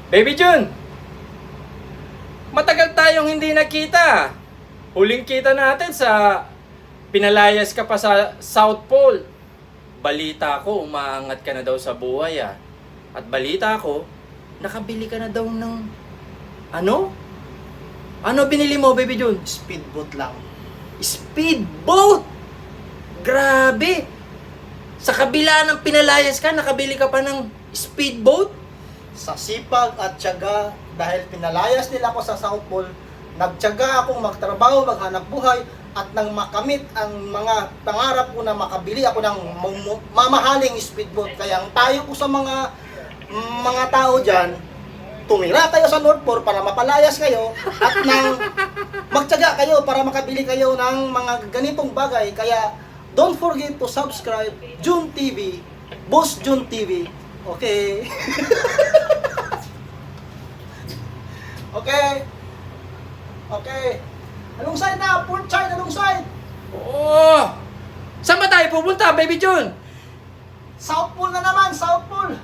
Baby Jun, matagal tayong hindi nakita. Huling kita natin sa pinalayas ka pa sa South Pole. Balita ko, umaangat ka na daw sa buhay ah. At balita ko, nakabili ka na daw ng ano? Ano binili mo, Baby Jun? Speedboat lang. Speedboat! Grabe! Sa kabila ng pinalayas ka, nakabili ka pa ng speedboat? Sa sipag at tiyaga, dahil pinalayas nila ako sa South Pole, nagtiyaga akong magtrabaho, maghanap buhay, at nang makamit ang mga pangarap ko na makabili ako ng mamahaling speedboat. Kaya ang tayo ko sa mga tao dyan, tumira kayo sa North Pole para mapalayas kayo at nang magtiyaga kayo para makabili kayo ng mga ganitong bagay. Kaya don't forget to subscribe Jun TV, Boss Jun TV. Okay. Okay. Okay. Anong side na? Port side, anong side? Oo! Saan ba tayo pupunta, Baby Jun? South Pole na naman, South Pole.